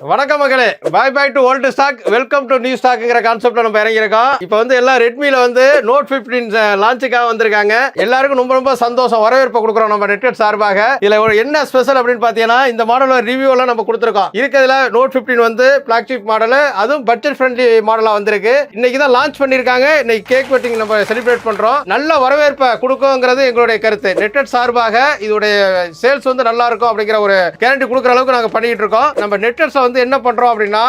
வணக்கம் மக்களே, bye bye to old stock, welcome to new ஸ்டாக்ங்கிற கான்செப்ட்ல நம்ம இறங்கியிருக்கோம். இப்போ வந்து எல்லாம் ரெட்மில வந்து நோட் 15 லான்ச்சுக்காக வந்திருக்காங்க. எல்லாருக்கும் ரொம்ப ரொம்ப சந்தோஷம், வரவேற்பு கொடுக்குறோம் நம்ம நெட்வொர்க் சார்பாக. இதுல ஒரு என்ன ஸ்பெஷல் அப்படின்னு பாத்தீங்கன்னா, இந்த மாடலோட ரிவ்யூ எல்லாம் நம்ம கொடுத்துருக்கோம். இருக்கிறதுல நோட் 15 வந்து பிளாக்ஷிப் மாடல், அதுவும் பட்ஜெட் ஃப்ரெண்ட்லி மாடலா வந்திருக்கு. இன்னைக்கு தான் லான்ச் பண்ணிருக்காங்க. இன்னைக்கு கேக் வெட்டிங் நம்ம செலிப்ரேட் பண்றோம். நல்ல வரவேற்பை கொடுக்குங்கிறது எங்களுடைய கருத்து. நெட்வொர்க் சார்பாக இதோடைய சேல்ஸ் வந்து நல்லா இருக்கும் அப்படிங்கிற ஒரு கேரண்டி கொடுக்குற அளவுக்கு நாங்க பண்ணிட்டு இருக்கோம். நம்ம நெட்வொர்க்ஸ் வந்து என்ன பண்றோம் அப்படின்னா,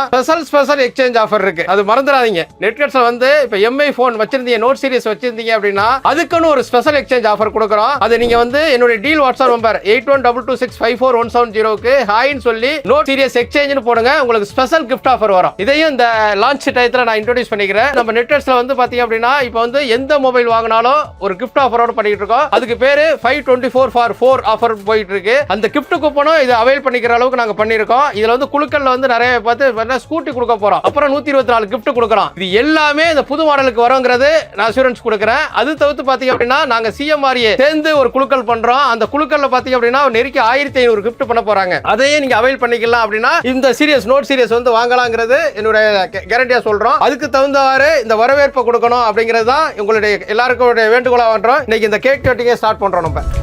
ஸ்பெஷல் எக்ஸ்சேஞ்ச் ஆஃபர் இருக்கு. அது மறந்துடாதீங்க. நெட்வொர்க்ஸ் வந்து இப்ப எம்ஐ போன் வச்சிருந்தீங்க, நோட் சீரிஸ் வச்சிருந்தீங்க அப்படின்னா அதுக்குன்னு ஒரு ஸ்பெஷல் எக்ஸ்சேஞ்ச் ஆஃபர் கொடுக்குறோம். அது நீங்க வந்து என்னோட டீல் வாட்ஸ்அப் நம்பர் 8122654170 க்கு ஹாய்னு சொல்லி நோட் சீரிஸ் எக்ஸ்சேஞ்ச்னு போடுங்க. உங்களுக்கு ஸ்பெஷல் கிஃப்ட் ஆஃபர் வரும். இதையும் இந்த லான்ச் டயத்துல நான் இன்ட்ரோடியூஸ் பண்ணிக்கிறேன். நம்ம நெட்வொர்க்ஸ்ல வந்து பாத்தீங்க அப்படின்னா, இப்போ வந்து எந்த மொபைல் வாங்கினாலும் ஒரு கிஃப்ட் ஆஃபரோட பண்ணிட்டு இருக்கோம். அதுக்கு பேரு 524 for 4 ஆஃபர் போயிட்டு இருக்கு. அந்த கிஃப்ட் கூப்பனும் இது அவைல் பண்ணிக்கிற அளவுக்கு நாங்க பண்ணிருக்கோம். இதுல வந்து குழுக்கள்ல வந்து நிறைய பார்த்து ஸ்கூட்டி கொடுக்க போறோம். அப்புறம் 124 கிஃப்ட் கொடுக்குறோம். இது எல்லாமே இந்த புது மாடலுக்கு வருங்கிறது நான் அஷூரன்ஸ் கொடுக்குறேன். அது தவிர்த்து பாத்தீங்க அப்படின்னா, நாங்க சிஎம்ஆர்ஏ சேர்ந்து ஒரு குழுக்கள் பண்றோம். அந்த குழுக்கள்ல பாத்தீங்க அப்படின்னா நெருக்கி 1500 கிஃப்ட் பண்ண போறாங்க. அதையே நீங்க அவைல் பண்ணிக்கலாம். அப்படின்னா இந்த சீரியஸ் நோட் சீரியஸ் வந்து வாங்கலாங்கிறது என்னுடைய கேரண்டியா சொல்றோம். அதுக்கு தகுந்தவாறு இந்த வரவேற்பை கொடுக்கணும் அப்படிங்கிறது தான் உங்களுடைய எல்லாருக்கும் வேண்டுகோளா பண்றோம். இன்னைக்கு இந்த கேக் கட்டிங்கை ஸ்டார்ட் பண்றோம் நம்ம.